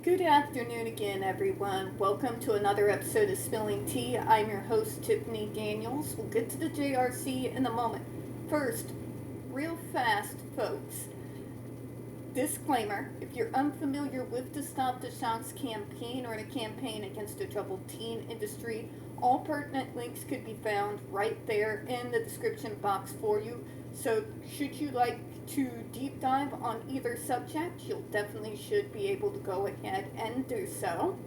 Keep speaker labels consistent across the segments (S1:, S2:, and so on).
S1: Good afternoon again, everyone. Welcome to another episode of Spilling Tea. I'm your host, Tiffany Daniels. We'll get to the JRC in a moment. First, real fast, folks. Disclaimer, if you're unfamiliar with the Stop the Shocks campaign or in a campaign against the troubled teen industry, all pertinent links could be found right there in the description box for you. So should you like to deep dive on either subject, you'll definitely should be able to go ahead and do so.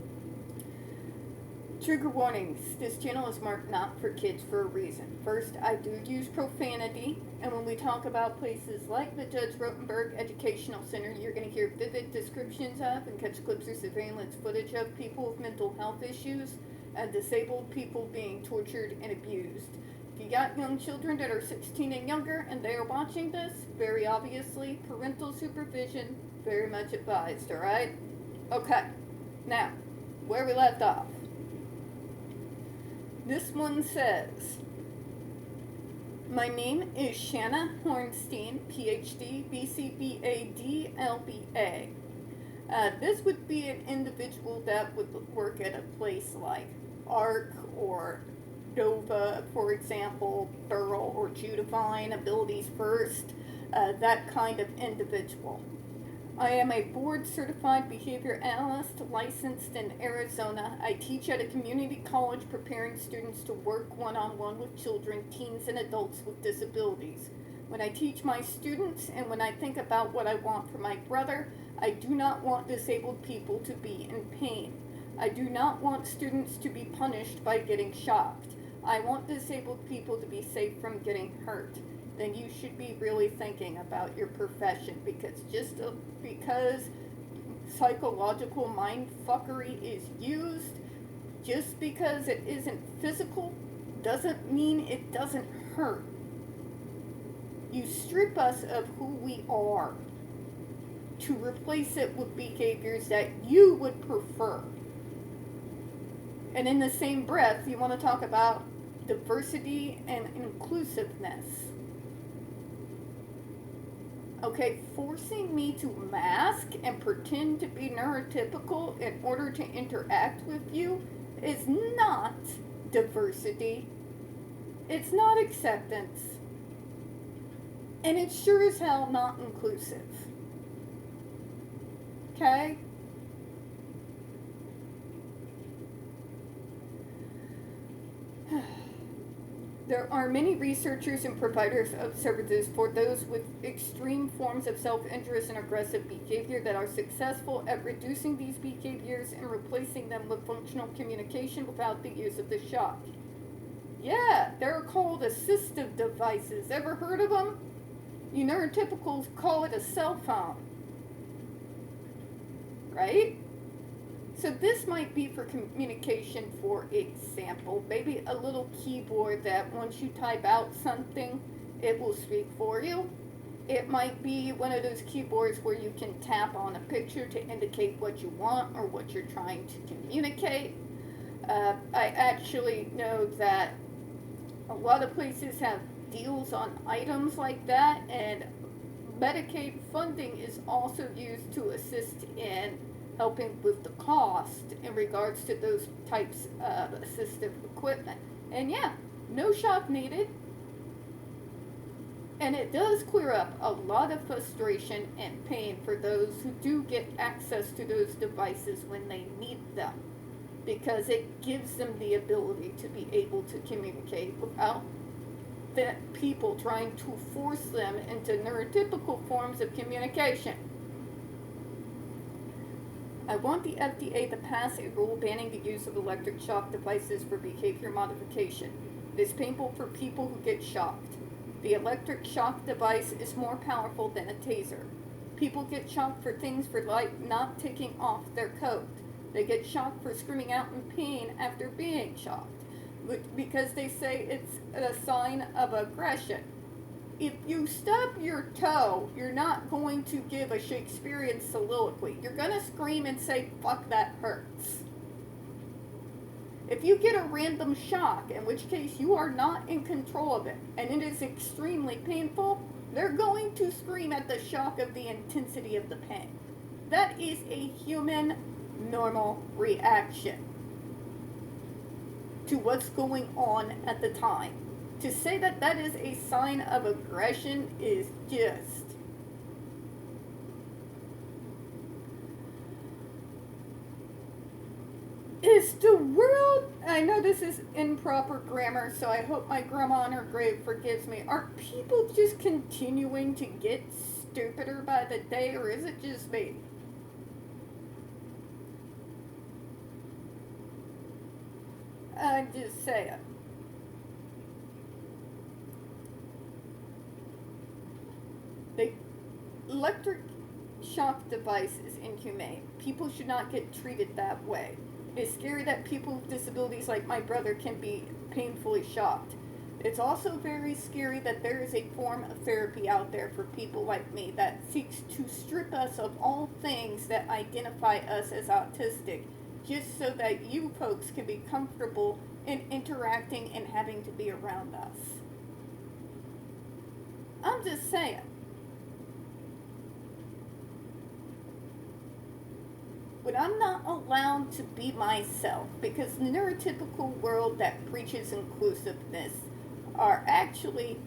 S1: Trigger warnings. This channel is marked not for kids for a reason. First, I do use profanity, and when we talk about places like the Judge Rotenberg Educational Center, you're going to hear vivid descriptions of and catch clips or surveillance footage of people with mental health issues and disabled people being tortured and abused. If you got young children that are 16 and younger and they are watching this, very obviously, parental supervision, very much advised, alright? Okay, now, where we left off. This one says, my name is Shanna Hornstein, PhD, BCBA, DLBA. This would be an individual that would work at a place like ARC or Nova, for example, Thorough or Judavine, Abilities First, that kind of individual. I am a board-certified behavior analyst licensed in Arizona. I teach at a community college preparing students to work one-on-one with children, teens, and adults with disabilities. When I teach my students and when I think about what I want for my brother, I do not want disabled people to be in pain. I do not want students to be punished by getting shocked. I want disabled people to be safe from getting hurt. Then you should be really thinking about your profession, because because psychological mindfuckery is used, just because it isn't physical doesn't mean it doesn't hurt. You strip us of who we are to replace it with behaviors that you would prefer. And in the same breath, you want to talk about diversity and inclusiveness. Okay, forcing me to mask and pretend to be neurotypical in order to interact with you is not diversity. It's not acceptance. And it's sure as hell not inclusive. Okay? There are many researchers and providers of services for those with extreme forms of self-interest and aggressive behavior that are successful at reducing these behaviors and replacing them with functional communication without the use of the shock. Yeah, they're called assistive devices. Ever heard of them? You neurotypicals call it a cell phone. Right? So this might be for communication, for example. Maybe a little keyboard that once you type out something, it will speak for you. It might be one of those keyboards where you can tap on a picture to indicate what you want or what you're trying to communicate. I actually know that a lot of places have deals on items like that, and Medicaid funding is also used to assist in helping with the cost in regards to those types of assistive equipment. And yeah, no shock needed. And it does clear up a lot of frustration and pain for those who do get access to those devices when they need them, because it gives them the ability to be able to communicate without the people trying to force them into neurotypical forms of communication. I want the FDA to pass a rule banning the use of electric shock devices for behavior modification. It is painful for people who get shocked. The electric shock device is more powerful than a taser. People get shocked for things like not taking off their coat. They get shocked for screaming out in pain after being shocked, because they say it's a sign of aggression. If you stub your toe, you're not going to give a Shakespearean soliloquy. You're going to scream and say, fuck, that hurts. If you get a random shock, in which case you are not in control of it, and it is extremely painful, they're going to scream at the shock of the intensity of the pain. That is a human normal reaction to what's going on at the time. To say that that is a sign of aggression is just... Is the world... I know this is improper grammar, so I hope my grandma on her grave forgives me. Are people just continuing to get stupider by the day, or is it just me? I'm just saying. The electric shock device is inhumane. People should not get treated that way. It's scary that people with disabilities like my brother can be painfully shocked. It's also very scary that there is a form of therapy out there for people like me that seeks to strip us of all things that identify us as autistic, just so that you folks can be comfortable in interacting and having to be around us. I'm just saying. When I'm not allowed to be myself, because the neurotypical world that preaches inclusiveness are actually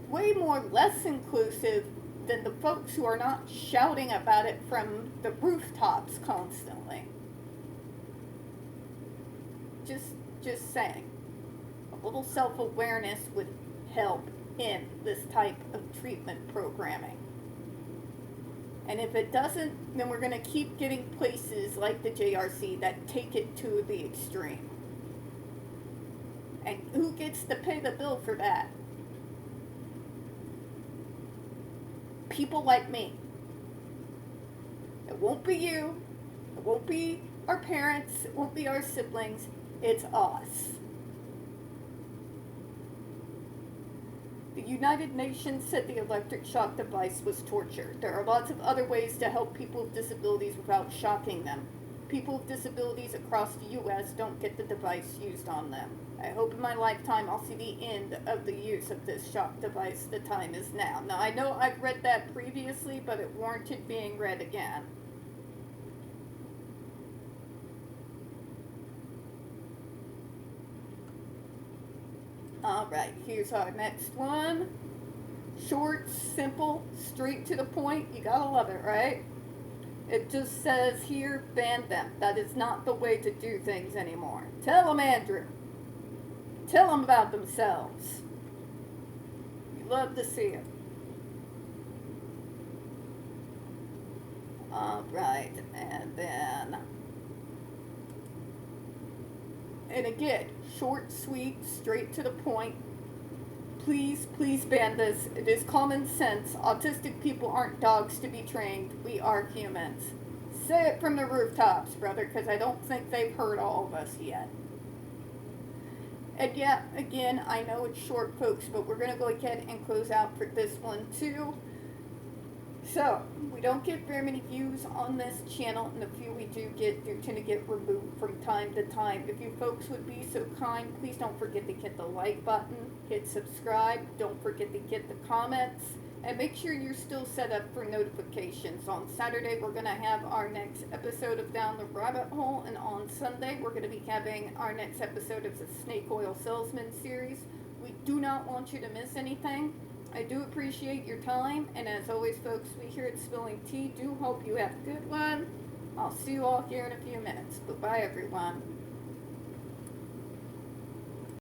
S1: way more less inclusive than the folks who are not shouting about it from the rooftops constantly. Just saying. A little self-awareness would help in this type of treatment programming. And if it doesn't, then we're going to keep getting places like the JRC that take it to the extreme. And who gets to pay the bill for that? People like me. It won't be you. It won't be our parents. It won't be our siblings. It's us. The United Nations said the electric shock device was torture. There are lots of other ways to help people with disabilities without shocking them. People with disabilities across the U.S. don't get the device used on them. I hope in my lifetime I'll see the end of the use of this shock device. The time is now. Now, I know I've read that previously, but it warranted being read again. Alright, here's our next one. Short, simple, straight to the point. You gotta love it, right? It just says here, ban them. That is not the way to do things anymore. Tell them, Andrew. Tell them about themselves. You love to see it. Alright, and then... And again, short, sweet, straight to the point. Please, please ban this. It is common sense. Autistic people aren't dogs to be trained. We are humans. Say it from the rooftops, brother, because I don't think they've heard all of us yet. And yeah, again, I know it's short, folks, but we're going to go ahead and close out for this one, too. So, we don't get very many views on this channel, and the few we do tend to get removed from time to time. If you folks would be so kind, please don't forget to hit the like button, hit subscribe, don't forget to hit the comments, and make sure you're still set up for notifications. On Saturday, we're going to have our next episode of Down the Rabbit Hole, and on Sunday, we're going to be having our next episode of the Snake Oil Salesman series. We do not want you to miss anything. I do appreciate your time, and as always, folks, we here at Spilling Tea do hope you have a good one. I'll see you all here in a few minutes. Bye-bye, everyone.